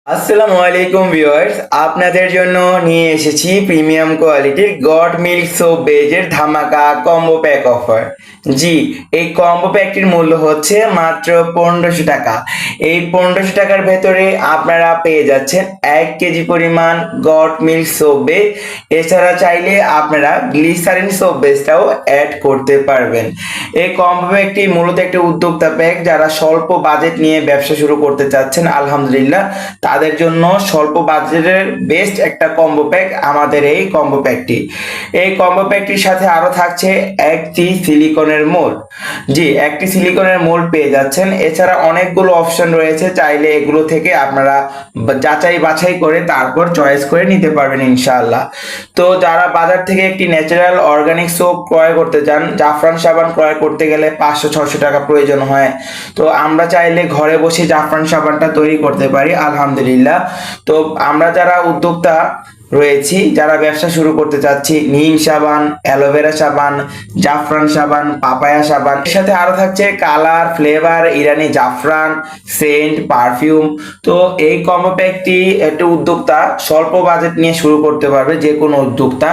আসসালামু আলাইকুম ভিউয়ার্স, আপনাদের জন্য নিয়ে এসেছি প্রিমিয়াম কোয়ালিটির গড মিল্ক সোপ বেজের ধামাকা কম্বো প্যাক অফার। জি, এই কম্বো প্যাকটির মূল্য হচ্ছে মাত্র 1500 টাকা। এই 1500 টাকার ভেতরে আপনারা পেয়ে যাচ্ছেন 1 কেজি পরিমাণ গড মিল্ক সোপ বেজ। এছাড়া চাইলে আপনারা গ্লিসারিন সোপ বেজটাও অ্যাড করতে পারবেন। এই কম্বো প্যাকটি মূলত একটি উদ্যোক্তা প্যাক, যারা স্বল্প বাজেট নিয়ে ব্যবসা শুরু করতে চাচ্ছেন আলহামদুলিল্লাহ তাদের জন্য স্বল্প বাজেটের বেস্ট একটা কম্বো প্যাক আমাদের এই কম্বো প্যাকটি। এই কম্বো প্যাকটির সাথে আরো থাকছে একটি সিলিকনের মোল্ড। জি, একটি সিলিকনের মোল্ড পেয়ে যাচ্ছেন। এছাড়া অনেকগুলো অপশন রয়েছে, চাইলে এগুলো থেকে আপনারা যাচাই বাছাই করে তারপর চয়েস করে নিতে পারবেন ইনশাআল্লাহ। তো যারা বাজার থেকে একটি ন্যাচারাল অর্গানিক সোপ ক্রয় করতে চান, জাফরান সাবান ক্রয় করতে গেলে 500-600 টাকা প্রয়োজন হয়। তো আমরা চাইলে ঘরে বসে জাফরান সাবানটা তৈরি করতে পারি আলহামদুলিল্লাহ। তো আমরা যারা উদ্যোক্তা রয়েছি, যারা ব্যবসা শুরু করতে চাচ্ছি, নিম সাবান, অ্যালোভেরা সাবান, জাফরান সাবান, পাপায়া সাবান, এর সাথে আরো থাকছে কালার, ফ্লেভার, ইরানি জাফরান, সেন্ট, পারফিউম। তো এই কম্বো প্যাকটি একটা উদ্যোক্তা স্বল্প বাজেট নিয়ে শুরু করতে পারবে, যে কোনো উদ্যোক্তা।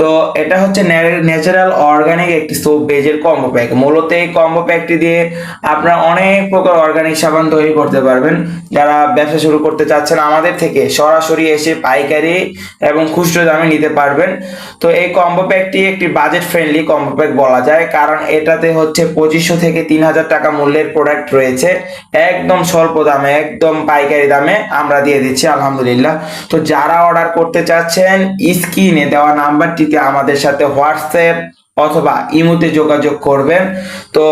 তো এটা হচ্ছে ন্যাচারাল অর্গানিক একটি সোপ বেজের কম্বো প্যাক। মূলত এই কম্বো প্যাকটি দিয়ে আপনারা অনেক প্রকার অর্গানিক সাবান তৈরি করতে পারবেন। যারা ব্যবসা শুরু করতে চাচ্ছেন আমাদের থেকে সরাসরি এসে পাইকারি এবং খুচরো দামে নিতে পারবেন। তো এই কম্বো প্যাকটি একটি বাজেট ফ্রেন্ডলি কম্বো প্যাক বলা যায়, কারণ এটাতে হচ্ছে 2500 থেকে 3000 টাকা মূল্যের প্রোডাক্ট রয়েছে। একদম স্বল্প দামে, একদম পাইকারি দামে আমরা দিয়ে দিচ্ছি আলহামদুলিল্লাহ। তো যারা অর্ডার করতে চাচ্ছেন স্ক্রিনে দেওয়া নাম্বারটিতে আমাদের সাথে হোয়াটসঅ্যাপ অথবা ইমোতে যোগাযোগ করবেন। তো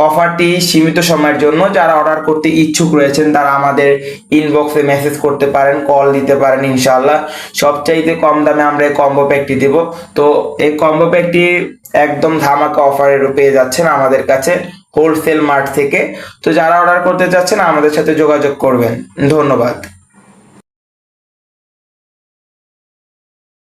অফারটি সীমিত সময়ের জন্য। যারা অর্ডার করতে ইচ্ছুক রয়েছেন তারা আমাদের ইনবক্সে মেসেজ করতে পারেন, কল দিতে পারেন ইনশাআল্লাহ। সবচাইতে কম দামে আমরা এই কম্বো প্যাকটি দেব। তো এই কম্বো প্যাকটি একদম ধামাকা অফারে পেয়ে যাচ্ছেন আমাদের কাছে হোলসেল মার্ট থেকে। তো যারা অর্ডার করতে চাচ্ছেন আমাদের সাথে যোগাযোগ করবেন। ধন্যবাদ।